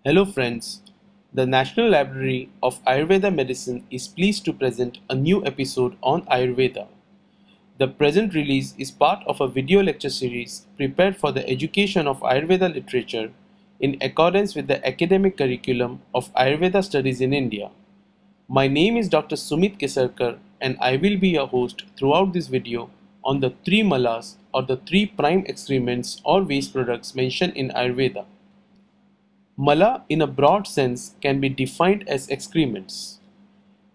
Hello friends, the National Library of Ayurveda Medicine is pleased to present a new episode on Ayurveda. The present release is part of a video lecture series prepared for the education of Ayurveda literature in accordance with the academic curriculum of Ayurveda studies in India. My name is Dr. Sumit Kesarkar and I will be your host throughout this video on the three malas or the three prime excrements or waste products mentioned in Ayurveda. Mala in a broad sense can be defined as excrements.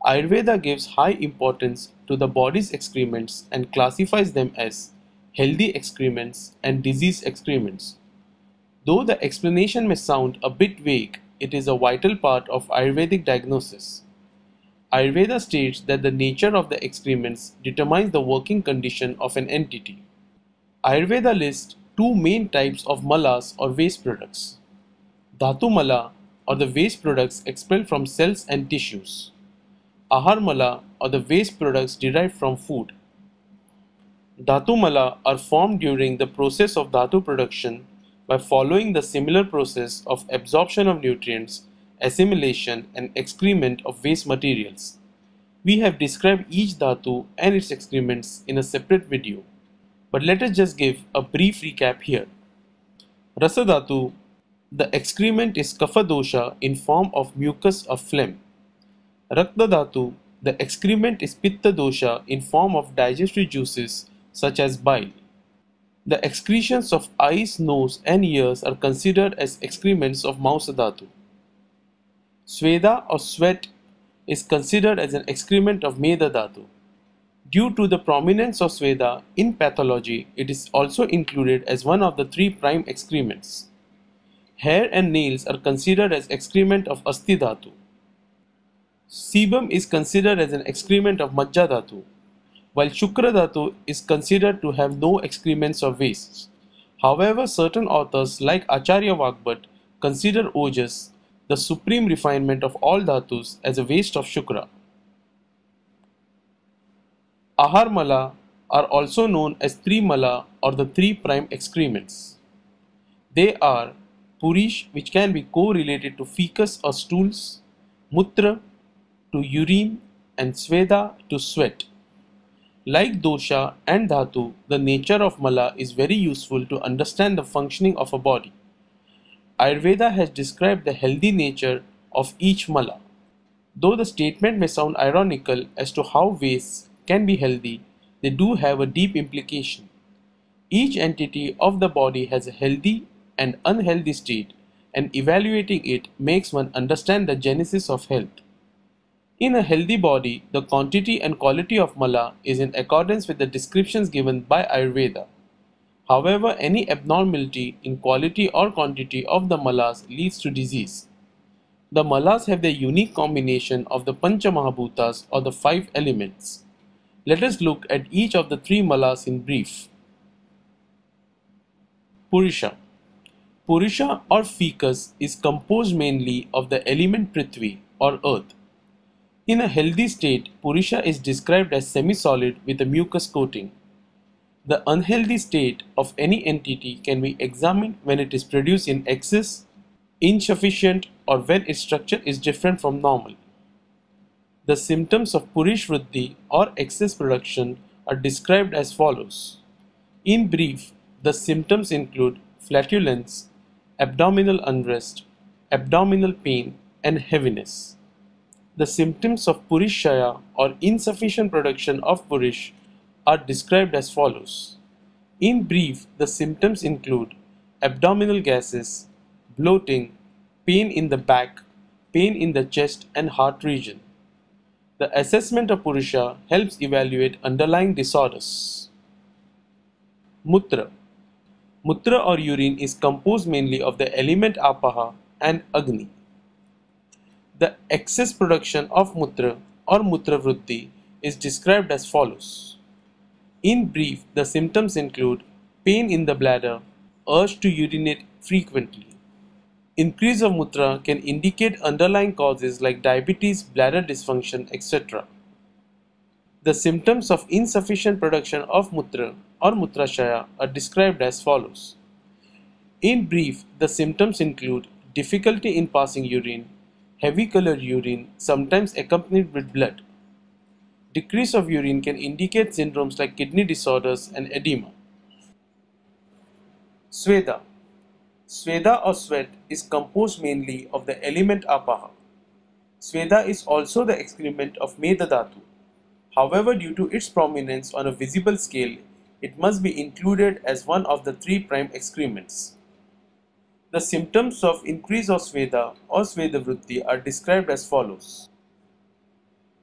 Ayurveda gives high importance to the body's excrements and classifies them as healthy excrements and disease excrements. Though the explanation may sound a bit vague, it is a vital part of Ayurvedic diagnosis. Ayurveda states that the nature of the excrements determines the working condition of an entity. Ayurveda lists two main types of malas or waste products. Dhatu mala or the waste products expelled from cells and tissues. Aahar mala or the waste products derived from food. Dhatu mala are formed during the process of dhatu production by following the similar process of absorption of nutrients, assimilation and excrement of waste materials. We have described each dhatu and its excrements in a separate video, but let us just give a brief recap here. Rasa dhatu. The excrement is kapha dosha in form of mucus or phlegm. Rakta dhatu, the excrement is pitta dosha in form of digestive juices such as bile. The excretions of eyes, nose and ears are considered as excrements of mausa dhatu. Sveda or sweat is considered as an excrement of meda dhatu. Due to the prominence of Sveda in pathology, it is also included as one of the three prime excrements. Hair and nails are considered as excrement of Asti Dhatu. Sebum is considered as an excrement of Majja Dhatu, while Shukra Dhatu is considered to have no excrements or wastes. However, certain authors like Acharya Vagbhat consider Ojas, the supreme refinement of all Dhatus, as a waste of Shukra. Aahar Mala are also known as three Mala or the three prime excrements. They are Purisha, which can be correlated to fecus or stools, Mutra to urine and Sveda to sweat. Like Dosha and Dhatu, the nature of Mala is very useful to understand the functioning of a body. Ayurveda has described the healthy nature of each Mala. Though the statement may sound ironical as to how wastes can be healthy, they do have a deep implication. Each entity of the body has a healthy and unhealthy state, and evaluating it makes one understand the genesis of health. In a healthy body, the quantity and quality of mala is in accordance with the descriptions given by Ayurveda. However, any abnormality in quality or quantity of the malas leads to disease. The malas have the unique combination of the Pancha Mahabhutas or the five elements. Let us look at each of the three malas in brief. Purisha. Purisha or fecus is composed mainly of the element Prithvi or earth. In a healthy state, Purisha is described as semi-solid with a mucus coating. The unhealthy state of any entity can be examined when it is produced in excess, insufficient or when its structure is different from normal. The symptoms of Purish Vriddhi or excess production are described as follows. In brief, the symptoms include flatulence, abdominal unrest, abdominal pain and heaviness. The symptoms of Purishaya or insufficient production of Purish are described as follows. In brief, the symptoms include abdominal gases, bloating, pain in the back, pain in the chest and heart region. The assessment of Purisha helps evaluate underlying disorders. Mutra. Mutra or urine is composed mainly of the element Apaha and Agni. The excess production of Mutra or Mutra Vriddhi is described as follows. In brief, the symptoms include pain in the bladder, urge to urinate frequently. Increase of Mutra can indicate underlying causes like diabetes, bladder dysfunction, etc. The symptoms of insufficient production of Mutra or Mutrashaya are described as follows. In brief, the symptoms include difficulty in passing urine, heavy colored urine, sometimes accompanied with blood. Decrease of urine can indicate syndromes like kidney disorders and edema. Sveda. Sveda or sweat is composed mainly of the element Apaha. Sveda is also the excrement of Meda Dhatu. However, due to its prominence on a visible scale, it must be included as one of the 3' excrements. The symptoms of increase of Sveda or Svedavrutti are described as follows.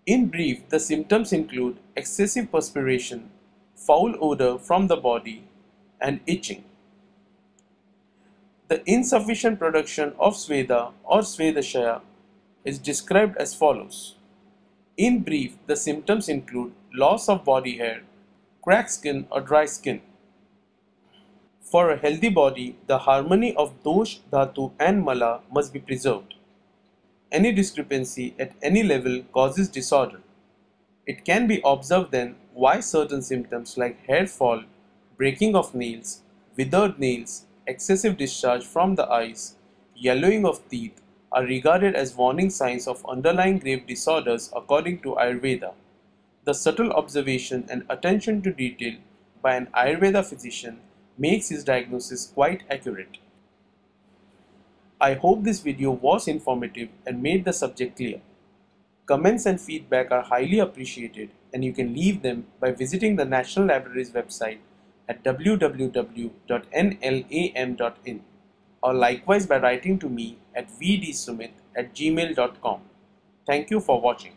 In brief, the symptoms include excessive perspiration, foul odor from the body, and itching. The insufficient production of Sveda or Svedashaya is described as follows. In brief, the symptoms include loss of body hair, cracked skin or dry skin. For a healthy body, the harmony of Dosha, Dhatu and Mala must be preserved. Any discrepancy at any level causes disorder. It can be observed then why certain symptoms like hair fall, breaking of nails, withered nails, excessive discharge from the eyes, yellowing of teeth are regarded as warning signs of underlying grave disorders according to Ayurveda. The subtle observation and attention to detail by an Ayurveda physician makes his diagnosis quite accurate. I hope this video was informative and made the subject clear. Comments and feedback are highly appreciated, and you can leave them by visiting the National Library's website at www.nlam.in or likewise by writing to me at vdsumit@gmail.com. Thank you for watching.